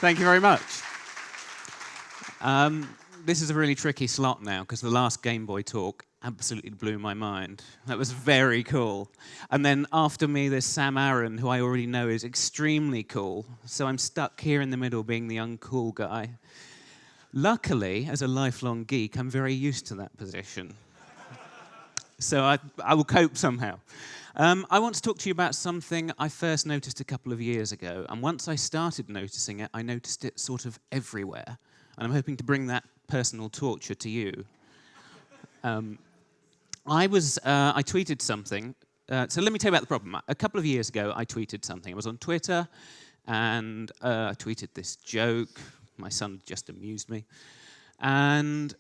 Thank you very much. This is a really tricky slot now, because the last Game Boy talk absolutely blew my mind. That was very cool. And then after me, there's Sam Aaron, who I already know is extremely cool. So I'm stuck here in the middle being the uncool guy. Luckily, as a lifelong geek, I'm very used to that position. So I will cope somehow. I want to talk to you about something I first noticed a couple of years ago. And once I started noticing it, I noticed it sort of everywhere. And I'm hoping to bring that personal torture to you. I tweeted something. So let me tell you about the problem. A couple of years ago, I tweeted something. I was on Twitter, and I tweeted this joke. My son just amused me. And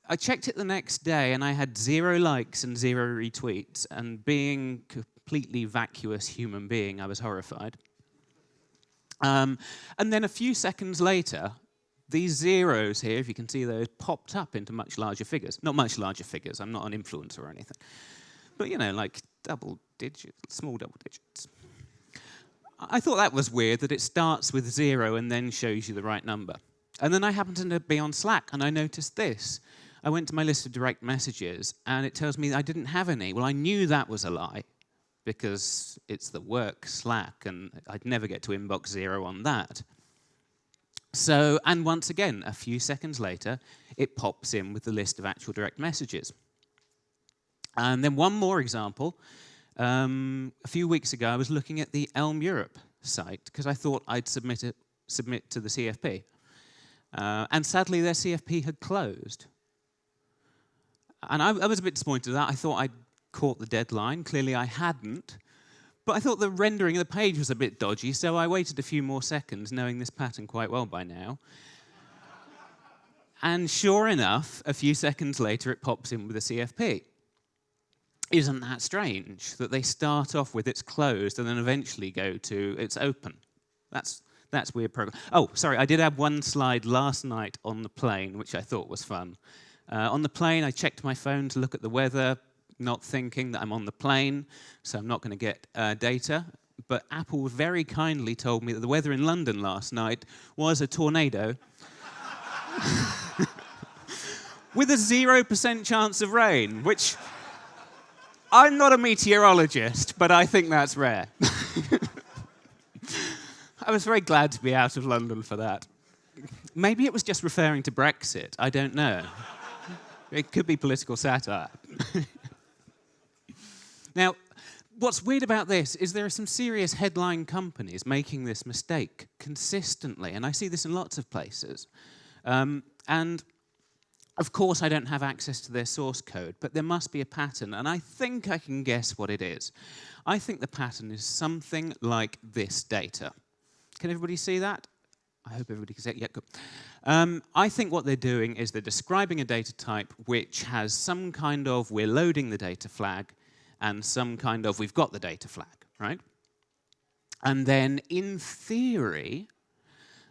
I checked it the next day, and I had 0 likes and 0 retweets. And being a completely vacuous human being, I was horrified. And then a few seconds later, these zeros here, if you can see those, popped up into much larger figures. Not much larger figures. I'm not an influencer or anything. But, you know, like double digits, small double digits. I thought that was weird, that it starts with 0 and then shows you the right number. And then I happened to be on Slack, and I noticed this. I went to my list of direct messages, and it tells me I didn't have any. Well, I knew that was a lie, because it's the work Slack, and I'd never get to inbox 0 on that. So, and once again, a few seconds later, it pops in with the list of actual direct messages. And then one more example. A few weeks ago, I was looking at the Elm Europe site, because I thought I'd submit to the CFP. And sadly, their CFP had closed. And I was a bit disappointed with that. I thought I'd caught the deadline. Clearly, I hadn't. But I thought the rendering of the page was a bit dodgy, so I waited a few more seconds, knowing this pattern quite well by now. And sure enough, a few seconds later, it pops in with a CFP. Isn't that strange, that they start off with it's closed and then eventually go to it's open? That's weird progress. Oh, sorry, I did have one slide last night on the plane, which I thought was fun. On the plane, I checked my phone to look at the weather, not thinking that I'm on the plane, so I'm not going to get data. But Apple very kindly told me that the weather in London last night was a tornado with a 0% chance of rain, which I'm not a meteorologist, but I think that's rare. I was very glad to be out of London for that. Maybe it was just referring to Brexit. I don't know. It could be political satire. Now, what's weird about this is there are some serious headline companies making this mistake consistently, and I see this in lots of places. And of course, I don't have access to their source code, but there must be a pattern, and I think I can guess what it is. I think the pattern is something like this data. Can everybody see that? I hope everybody can see it. Yeah, good. I think what they're doing is they're describing a data type which has some kind of we're loading the data flag and some kind of we've got the data flag, right? And then, in theory,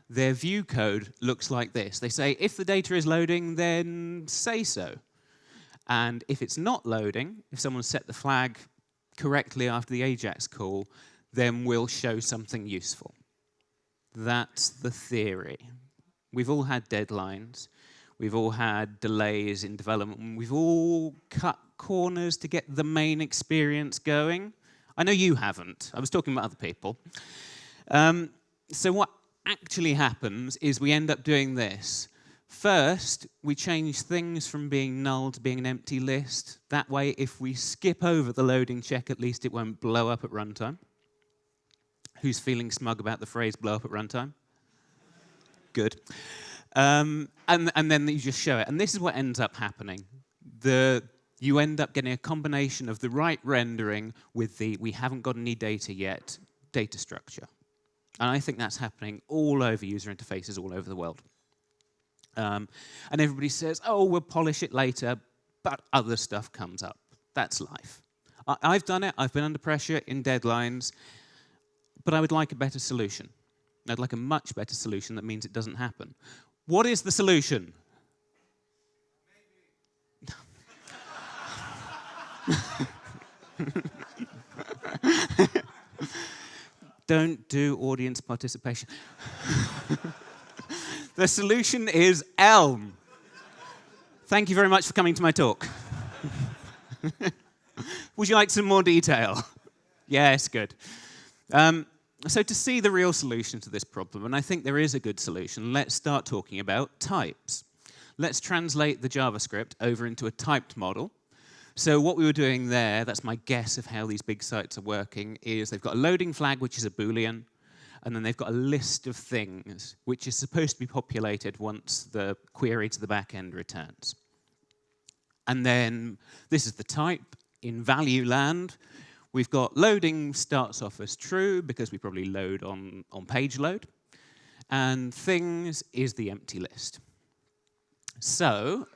their view code looks like this. They say, if the data is loading, then say so. And if it's not loading, if someone set the flag correctly after the Ajax call, then we'll show something useful. That's the theory. We've all had deadlines. We've all had delays in development. We've all cut corners to get the main experience going. I know you haven't. I was talking about other people. So what actually happens is we end up doing this. First, we change things from being null to being an empty list. That way, if we skip over the loading check, at least it won't blow up at runtime. Who's feeling smug about the phrase blow up at runtime? Good. And then you just show it. And this is what ends up happening. You end up getting a combination of the right rendering with the we haven't got any data yet data structure. And I think that's happening all over user interfaces all over the world. And everybody says, oh, we'll polish it later, but other stuff comes up. That's life. I've done it. I've been under pressure in deadlines, but I would like a better solution. I'd like a much better solution that means it doesn't happen. What is the solution? Don't do audience participation. The solution is Elm. Thank you very much for coming to my talk. Would you like some more detail? Yes, good. So to see the real solution to this problem, and I think there is a good solution, let's start talking about types. Let's translate the JavaScript over into a typed model. So what we were doing there, that's my guess of how these big sites are working, is they've got a loading flag, which is a Boolean, and then they've got a list of things, which is supposed to be populated once the query to the back end returns. And then this is the type. In value land, we've got loading starts off as true, because we probably load on page load. And things is the empty list. So,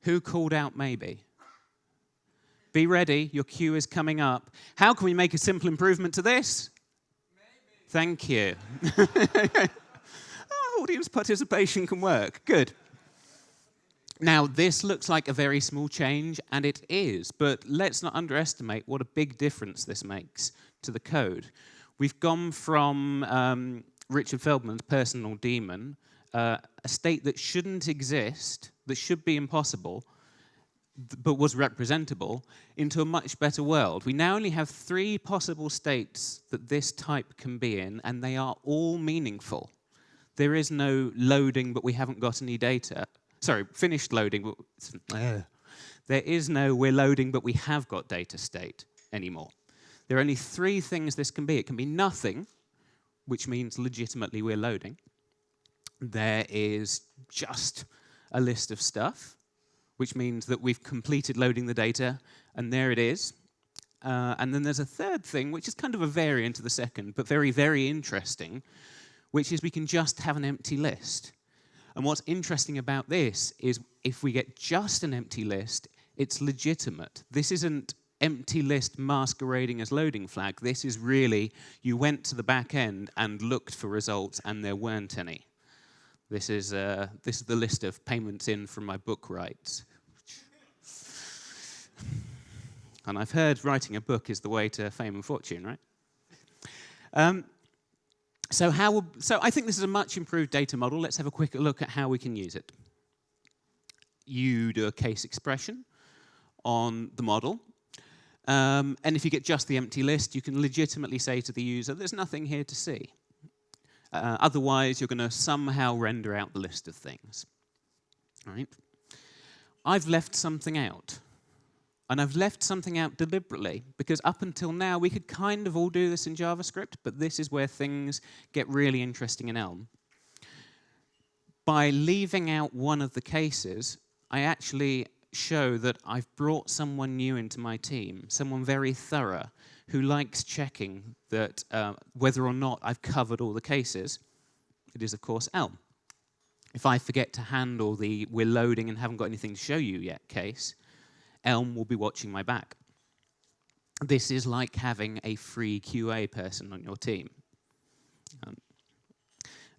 who called out maybe? Be ready, your queue is coming up. How can we make a simple improvement to this? Maybe. Thank you. Audience participation can work. Good. Now, this looks like a very small change, and it is, but let's not underestimate what a big difference this makes to the code. We've gone from Richard Feldman's personal daemon, a state that shouldn't exist, that should be impossible, but was representable, into a much better world. We now only have 3 possible states that this type can be in, and they are all meaningful. There is no loading, but we haven't got any data. Sorry, finished loading, but there is no we're loading, but we have got data state anymore. There are only 3 things this can be. It can be nothing, which means legitimately we're loading. There is just a list of stuff, which means that we've completed loading the data, and there it is. And then there's a third thing, which is kind of a variant of the second, but very, very interesting, which is we can just have an empty list. And what's interesting about this is if we get just an empty list, it's legitimate. This isn't empty list masquerading as loading flag. This is really, you went to the back end and looked for results, and there weren't any. This is the list of payments in from my book rights. And I've heard writing a book is the way to fame and fortune, right? So I think this is a much improved data model. Let's have a quick look at how we can use it. You do a case expression on the model. And if you get just the empty list, you can legitimately say to the user, there's nothing here to see. Otherwise, you're going to somehow render out the list of things. Right? I've left something out. And I've left something out deliberately, because up until now, we could kind of all do this in JavaScript, but this is where things get really interesting in Elm. By leaving out one of the cases, I actually show that I've brought someone new into my team, someone very thorough, who likes checking that whether or not I've covered all the cases. It is, of course, Elm. If I forget to handle the we're loading and haven't got anything to show you yet case, Elm will be watching my back. This is like having a free QA person on your team.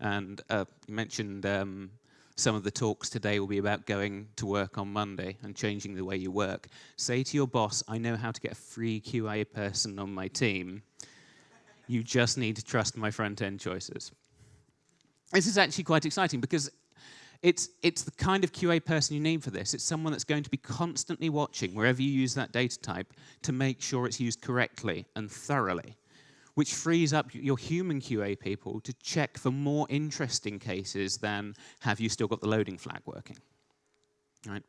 You mentioned some of the talks today will be about going to work on Monday and changing the way you work. Say to your boss, I know how to get a free QA person on my team. You just need to trust my front-end choices. This is actually quite exciting because it's the kind of QA person you need for this. It's someone that's going to be constantly watching, wherever you use that data type, to make sure it's used correctly and thoroughly, which frees up your human QA people to check for more interesting cases than have you still got the loading flag working. Right?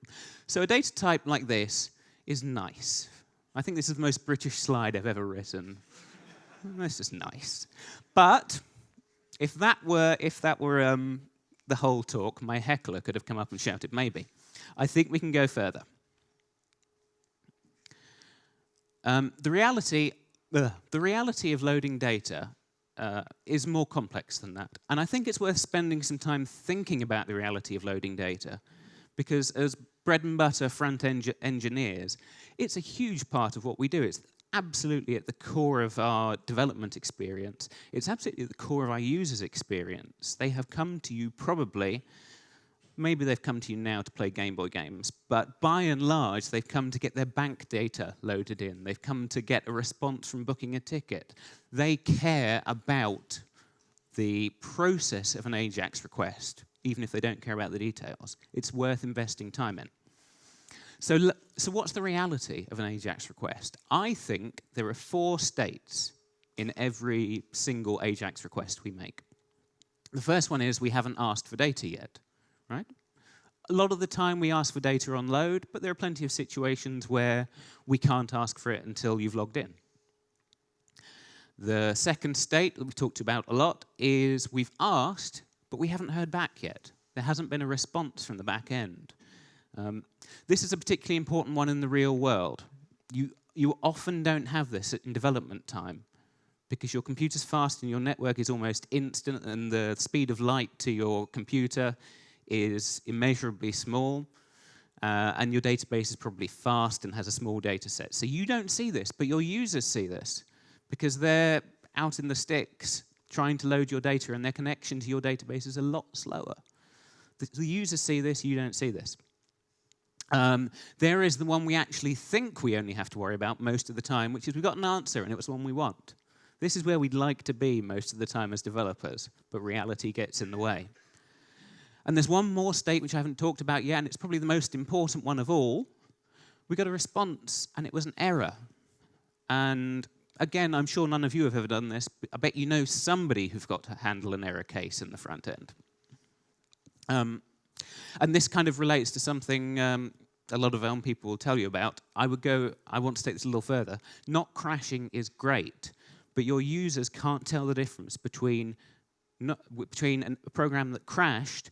So a data type like this is nice. I think this is the most British slide I've ever written. This is nice. But if that were the whole talk, my heckler could have come up and shouted, maybe. I think we can go further. The reality of loading data is more complex than that. And I think it's worth spending some time thinking about the reality of loading data, because as bread and butter front-end engineers, it's a huge part of what we do. It's absolutely at the core of our development experience. It's absolutely at the core of our users' experience. They have come to you probably, maybe they've come to you now to play Game Boy games, but by and large, they've come to get their bank data loaded in. They've come to get a response from booking a ticket. They care about the process of an Ajax request, even if they don't care about the details. It's worth investing time in. So what's the reality of an Ajax request? I think there are 4 states in every single Ajax request we make. The first one is we haven't asked for data yet, right? A lot of the time we ask for data on load, but there are plenty of situations where we can't ask for it until you've logged in. The second state that we've talked about a lot is we've asked, but we haven't heard back yet. There hasn't been a response from the back end. This is a particularly important one in the real world. You often don't have this in development time because your computer's fast and your network is almost instant and the speed of light to your computer is immeasurably small and your database is probably fast and has a small data set. So you don't see this, but your users see this because they're out in the sticks trying to load your data and their connection to your database is a lot slower. The users see this, you don't see this. There is the one we actually think we only have to worry about most of the time, which is we've got an answer and it was the one we want. This is where we'd like to be most of the time as developers, but reality gets in the way. And there's one more state which I haven't talked about yet, and it's probably the most important one of all. We got a response, and it was an error. And again, I'm sure none of you have ever done this, but I bet you know somebody who's got to handle an error case in the front end. And this kind of relates to something a lot of Elm people will tell you about. I want to take this a little further. Not crashing is great, but your users can't tell the difference between a program that crashed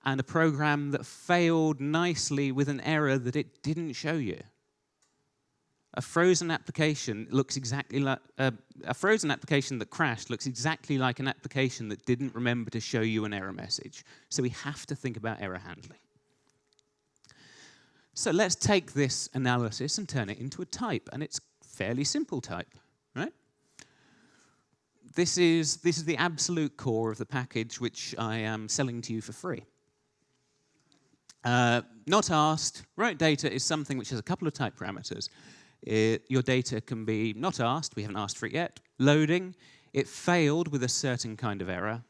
and a program that failed nicely with an error that it didn't show you. A frozen application looks exactly like a frozen application that crashed looks exactly like an application that didn't remember to show you an error message. So we have to think about error handling. So let's take this analysis and turn it into a type, and it's fairly simple type, right? This is the absolute core of the package which I am selling to you for free. Not asked, write data is something which has a couple of type parameters. Your data can be not asked, we haven't asked for it yet, loading, it failed with a certain kind of error,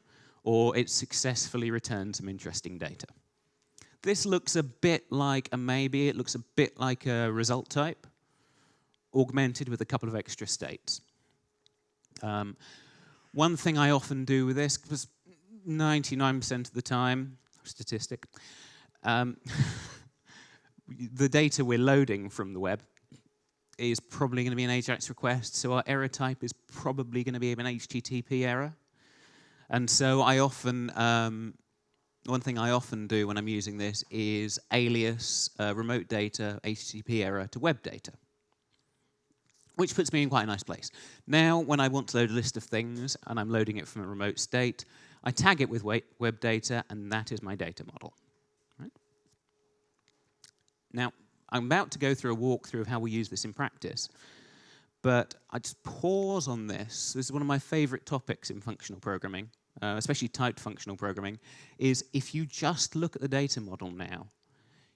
or it successfully returned some interesting data. This looks a bit like a maybe, it looks a bit like a result type, augmented with a couple of extra states. One thing I often do with this, because 99% of the time, statistic, the data we're loading from the web is probably going to be an Ajax request, so our error type is probably going to be an HTTP error. And so I often, one thing I often do when I'm using this is alias remote data HTTP error to web data, which puts me in quite a nice place. Now, when I want to load a list of things and I'm loading it from a remote state, I tag it with web data, and that is my data model. Right? Now, I'm about to go through a walkthrough of how we use this in practice, but I just pause on this. This is one of my favorite topics in functional programming, especially typed functional programming, is if you just look at the data model now,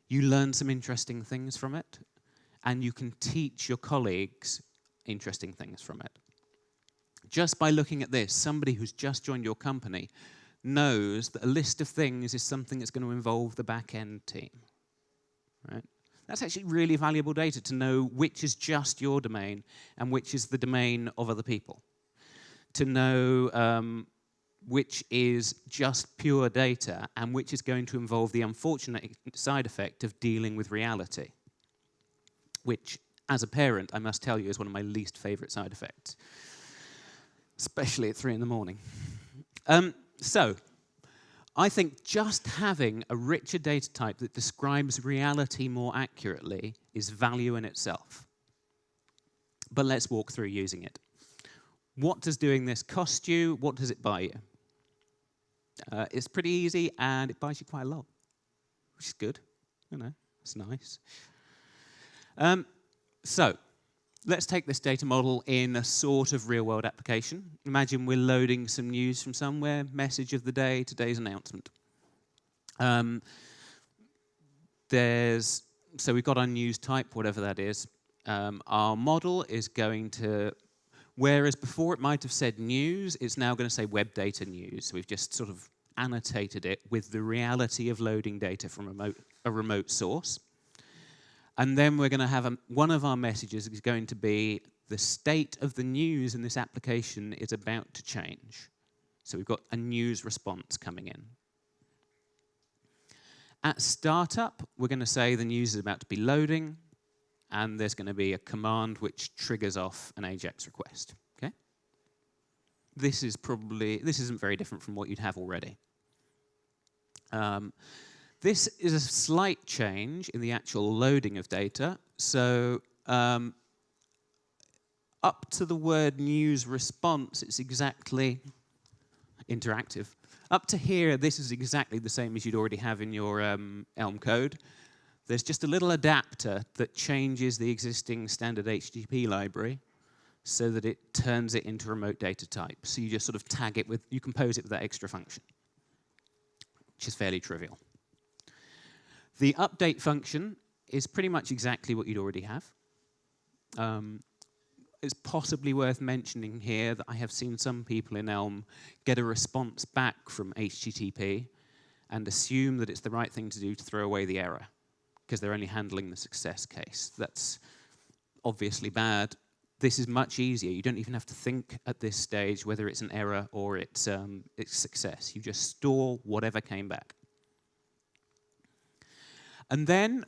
you learn some interesting things from it, and you can teach your colleagues interesting things from it. Just by looking at this, somebody who's just joined your company knows that a list of things is something that's going to involve the back-end team. Right? That's actually really valuable data to know which is just your domain and which is the domain of other people. To know which is just pure data and which is going to involve the unfortunate side effect of dealing with reality, which, as a parent, I must tell you, is one of my least favorite side effects, especially at 3 in the morning. So, I think just having a richer data type that describes reality more accurately is value in itself. But let's walk through using it. What does doing this cost you? What does it buy you? It's pretty easy, and it buys you quite a lot, which is good. You know, it's nice. So, let's take this data model in a sort of real-world application. Imagine we're loading some news from somewhere, message of the day, today's announcement. So we've got our news type, whatever that is. Our model is going to, whereas before it might have said news, it's now going to say web data news. So we've just sort of annotated it with the reality of loading data from a remote source. And then we're going to have one of our messages is going to be the state of the news in this application is about to change. So we've got a news response coming in. At startup, we're going to say the news is about to be loading, and there's going to be a command which triggers off an Ajax request. Okay? This isn't very different from what you'd have already. This is a slight change in the actual loading of data. So up to the word news response, it's exactly interactive. Up to here, this is exactly the same as you'd already have in your Elm code. There's just a little adapter that changes the existing standard HTTP library so that it turns it into remote data type. So you just sort of tag it you compose it with that extra function, which is fairly trivial. The update function is pretty much exactly what you'd already have. It's possibly worth mentioning here that I have seen some people in Elm get a response back from HTTP and assume that it's the right thing to do to throw away the error because they're only handling the success case. That's obviously bad. This is much easier. You don't even have to think at this stage whether it's an error or it's success. You just store whatever came back. And then,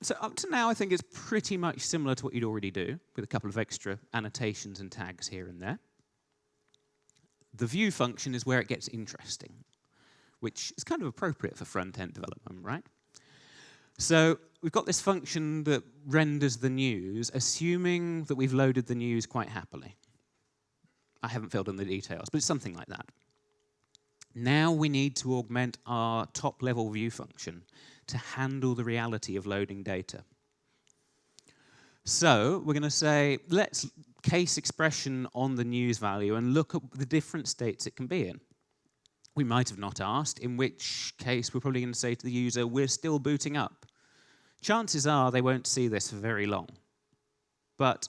so up to now, I think it's pretty much similar to what you'd already do, with a couple of extra annotations and tags here and there. The view function is where it gets interesting, which is kind of appropriate for front-end development, right? So we've got this function that renders the news, assuming that we've loaded the news quite happily. I haven't filled in the details, but it's something like that. Now we need to augment our top-level view function to handle the reality of loading data. So we're going to say, let's case expression on the news value and look at the different states it can be in. We might have not asked, in which case we're probably going to say to the user, we're still booting up. Chances are they won't see this for very long. But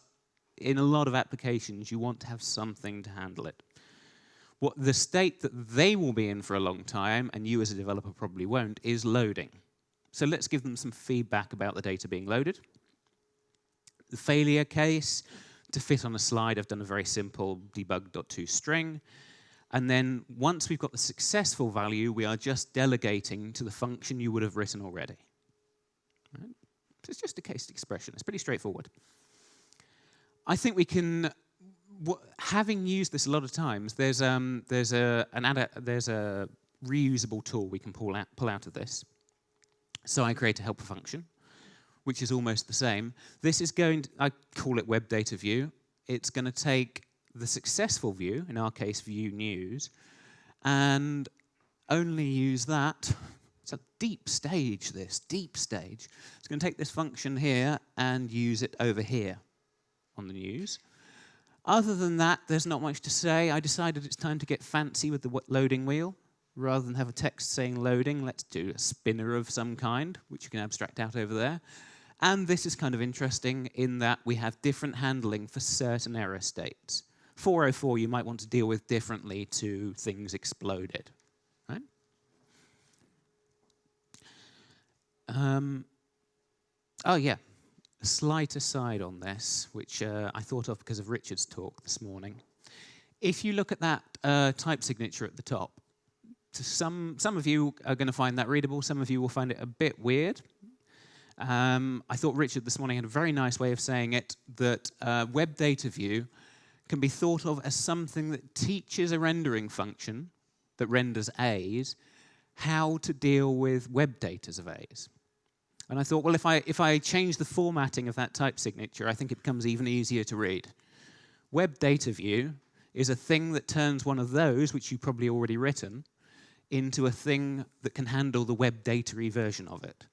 in a lot of applications, you want to have something to handle it. The state that they will be in for a long time, and you as a developer probably won't, is loading. So let's give them some feedback about the data being loaded. The failure case, to fit on a slide, I've done a very simple debug.toString. And then once we've got the successful value, we are just delegating to the function you would have written already. Right? So it's just a case expression. It's pretty straightforward. I think we can, having used this a lot of times, there's a reusable tool we can pull out of this. So I create a helper function, which is almost the same. This is I call it web data view. It's going to take the successful view, in our case view news, and only use that. It's a deep stage, deep stage. It's going to take this function here and use it over here on the news. Other than that, there's not much to say. I decided it's time to get fancy with the loading wheel. Rather than have a text saying loading, let's do a spinner of some kind, which you can abstract out over there. And this is kind of interesting in that we have different handling for certain error states. 404 you might want to deal with differently to things exploded. Right? Oh yeah, a slight aside on this, which I thought of because of Richard's talk this morning. If you look at that type signature at the top, some of you are going to find that readable, some of you will find it a bit weird. I thought Richard this morning had a very nice way of saying it, that web data view can be thought of as something that teaches a rendering function that renders A's how to deal with web datas of A's. And I thought, well, if I change the formatting of that type signature, I think it becomes even easier to read. Web data view is a thing that turns one of those, which you've probably already written, into a thing that can handle the web data-y version of it.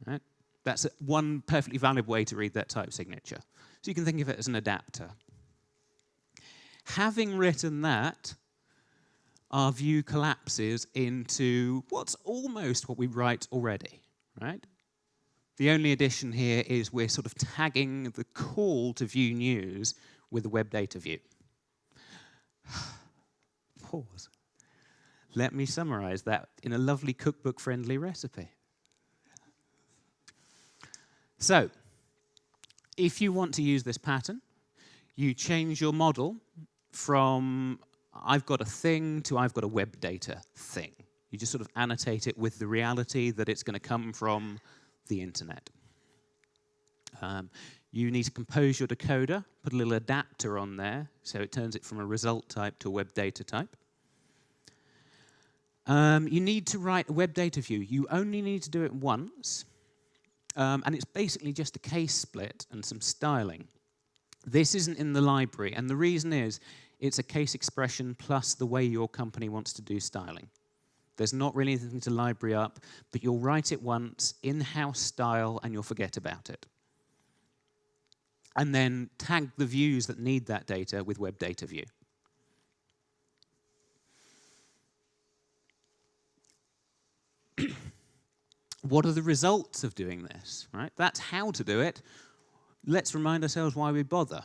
Right? That's one perfectly valid way to read that type signature. So you can think of it as an adapter. Having written that, our view collapses into what's almost what we write already. Right? The only addition here is we're sort of tagging the call to view news with the web data view. Pause. Let me summarize that in a lovely cookbook-friendly recipe. So, if you want to use this pattern, you change your model from I've got a thing to I've got a web data thing. You just sort of annotate it with the reality that it's going to come from the internet. You need to compose your decoder, put a little adapter on there, so it turns it from a result type to a web data type. You need to write a web data view. You only need to do it once, and it's basically just a case split and some styling. This isn't in the library, and the reason is it's a case expression plus the way your company wants to do styling. There's not really anything to library up, but you'll write it once, in-house style, and you'll forget about it. And then tag the views that need that data with web data view. What are the results of doing this? Right? That's how to do it. Let's remind ourselves why we bother.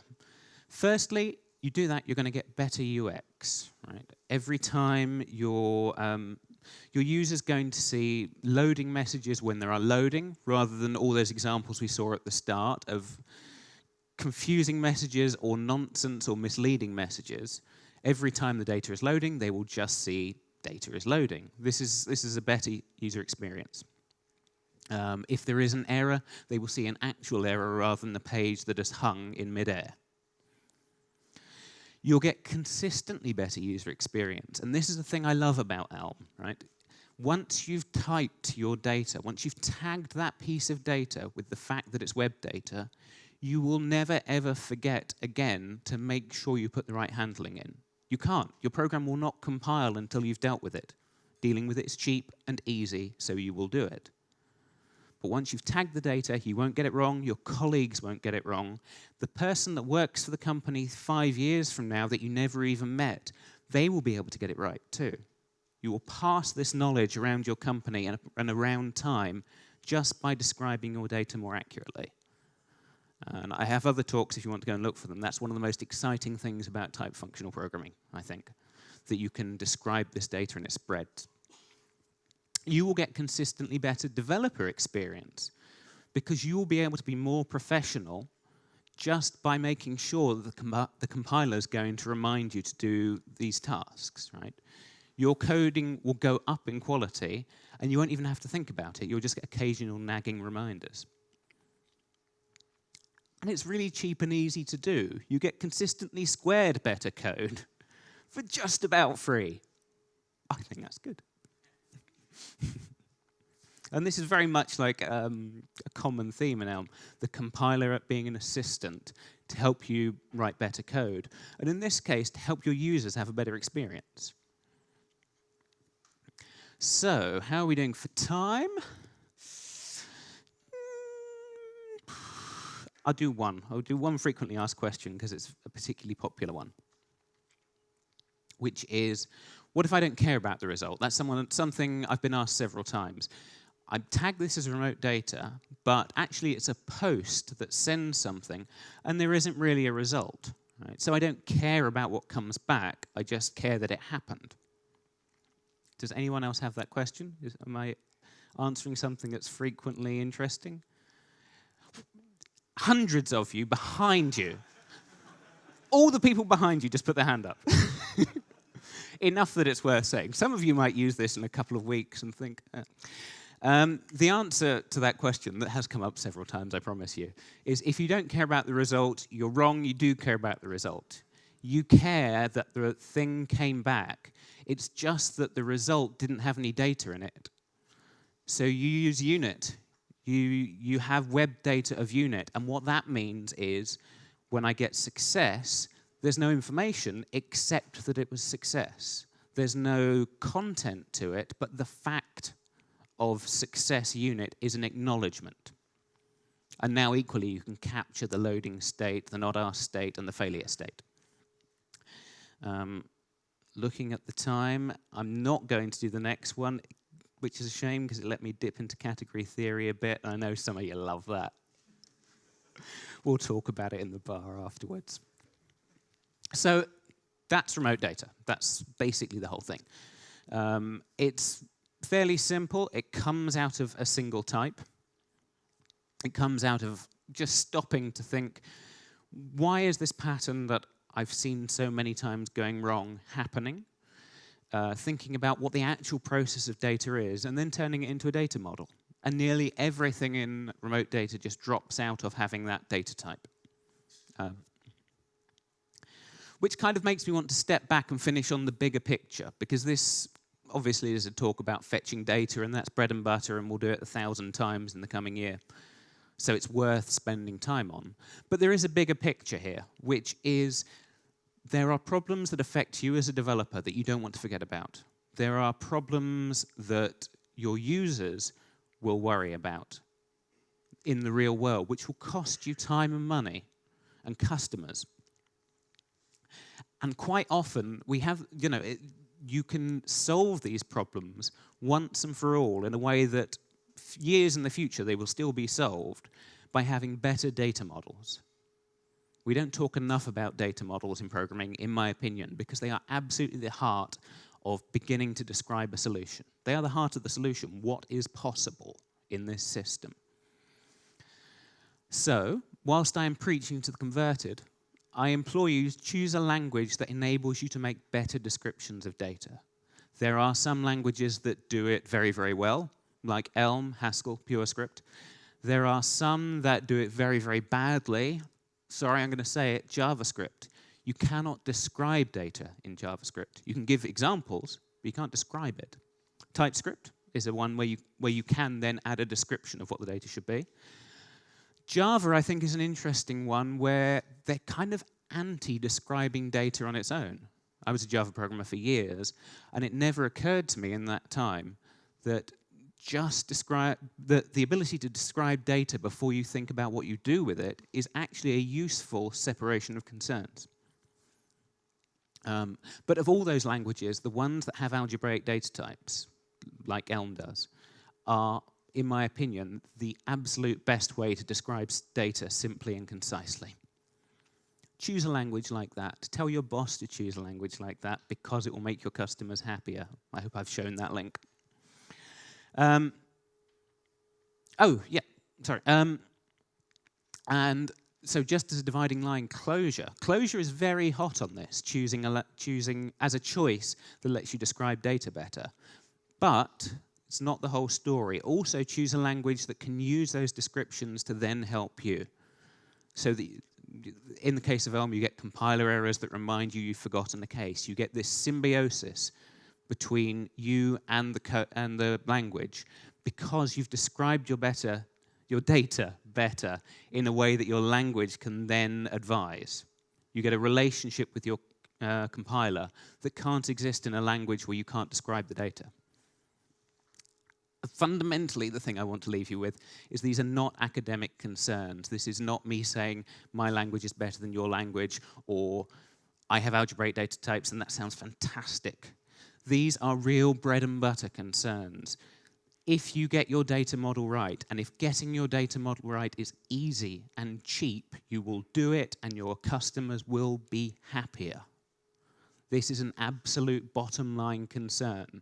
Firstly, you do that, you're going to get better UX. Right? Every time your user's going to see loading messages when there are loading, rather than all those examples we saw at the start of confusing messages or nonsense or misleading messages. Every time the data is loading, they will just see data is loading. This is a better user experience. If there is an error, they will see an actual error rather than the page that is hung in midair. You'll get consistently better user experience. And this is the thing I love about Elm, right? Once you've typed your data, once you've tagged that piece of data with the fact that it's web data, you will never, ever forget again to make sure you put the right handling in. You can't. Your program will not compile until you've dealt with it. Dealing with it is cheap and easy, so you will do it. But once you've tagged the data, you won't get it wrong, your colleagues won't get it wrong. The person that works for the company 5 years from now that you never even met, they will be able to get it right too. You will pass this knowledge around your company and around time just by describing your data more accurately. And I have other talks if you want to go and look for them. That's one of the most exciting things about type functional programming, I think, that you can describe this data and its spread. You will get consistently better developer experience because you will be able to be more professional just by making sure that the compiler is going to remind you to do these tasks, right? Your coding will go up in quality, and you won't even have to think about it. You'll just get occasional nagging reminders. And it's really cheap and easy to do. You get consistently squared better code for just about free. I think that's good. And this is very much like a common theme in Elm, the compiler being an assistant to help you write better code. And in this case, to help your users have a better experience. So, how are we doing for time? I'll do one frequently asked question because it's a particularly popular one, which is, what if I don't care about the result? That's something I've been asked several times. I tag this as remote data, but actually it's a post that sends something, and there isn't really a result. Right? So I don't care about what comes back, I just care that it happened. Does anyone else have that question? Am I answering something that's frequently interesting? Hundreds of you behind you. All the people behind you just put their hand up. Enough that it's worth saying. Some of you might use this in a couple of weeks and think... the answer to that question, that has come up several times, I promise you, is if you don't care about the result, you're wrong, you do care about the result. You care that the thing came back. It's just that the result didn't have any data in it. So you use unit. You have web data of unit, and what that means is when I get success, there's no information except that it was success. There's no content to it, but the fact of success unit is an acknowledgement. And now equally you can capture the loading state, the not asked state, and the failure state. Looking at the time, I'm not going to do the next one. which is a shame because it let me dip into category theory a bit. I know some of you love that. We'll talk about it in the bar afterwards. So that's remote data. That's basically the whole thing. It's fairly simple. It comes out of a single type. It comes out of just stopping to think, why is this pattern that I've seen so many times going wrong happening? Thinking about what the actual process of data is, and then turning it into a data model. And nearly everything in remote data just drops out of having that data type. Which kind of makes me want to step back and finish on the bigger picture, because this obviously is a talk about fetching data, and that's bread and butter, and we'll do it 1,000 times in the coming year. So it's worth spending time on. But there is a bigger picture here, which is there are problems that affect you as a developer that you don't want to forget about. There are problems that your users will worry about in the real world, which will cost you time and money and customers. And quite often, we have, you can solve these problems once and for all in a way that years in the future they will still be solved by having better data models. We don't talk enough about data models in programming, in my opinion, because they are absolutely the heart of beginning to describe a solution. They are the heart of the solution. What is possible in this system? So, whilst I am preaching to the converted, I implore you to choose a language that enables you to make better descriptions of data. There are some languages that do it very, very well, like Elm, Haskell, PureScript. There are some that do it very, very badly. Sorry, I'm going to say it, JavaScript. You cannot describe data in JavaScript. You can give examples, but you can't describe it. TypeScript is the one where you can then add a description of what the data should be. Java, I think, is an interesting one where they're kind of anti-describing data on its own. I was a Java programmer for years, and it never occurred to me in that time that just the ability to describe data before you think about what you do with it is actually a useful separation of concerns. But of all those languages, the ones that have algebraic data types, like Elm does, are, in my opinion, the absolute best way to describe data simply and concisely. Choose a language like that. Tell your boss to choose a language like that because it will make your customers happier. I hope I've shown that link. And so just as a dividing line, Clojure. Clojure is very hot on this, choosing as a choice that lets you describe data better. But it's not the whole story. Also choose a language that can use those descriptions to then help you. So that in the case of Elm, you get compiler errors that remind you you've forgotten a case. You get this symbiosis between you and the language because you've described your data better in a way that your language can then advise. You get a relationship with your compiler that can't exist in a language where you can't describe the data. Fundamentally, the thing I want to leave you with is these are not academic concerns. This is not me saying my language is better than your language, or I have algebraic data types and that sounds fantastic. These are real bread and butter concerns. If you get your data model right, and if getting your data model right is easy and cheap, you will do it and your customers will be happier. This is an absolute bottom line concern.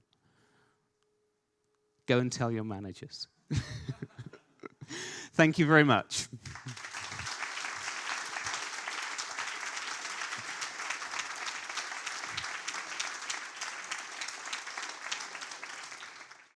Go and tell your managers. Thank you very much.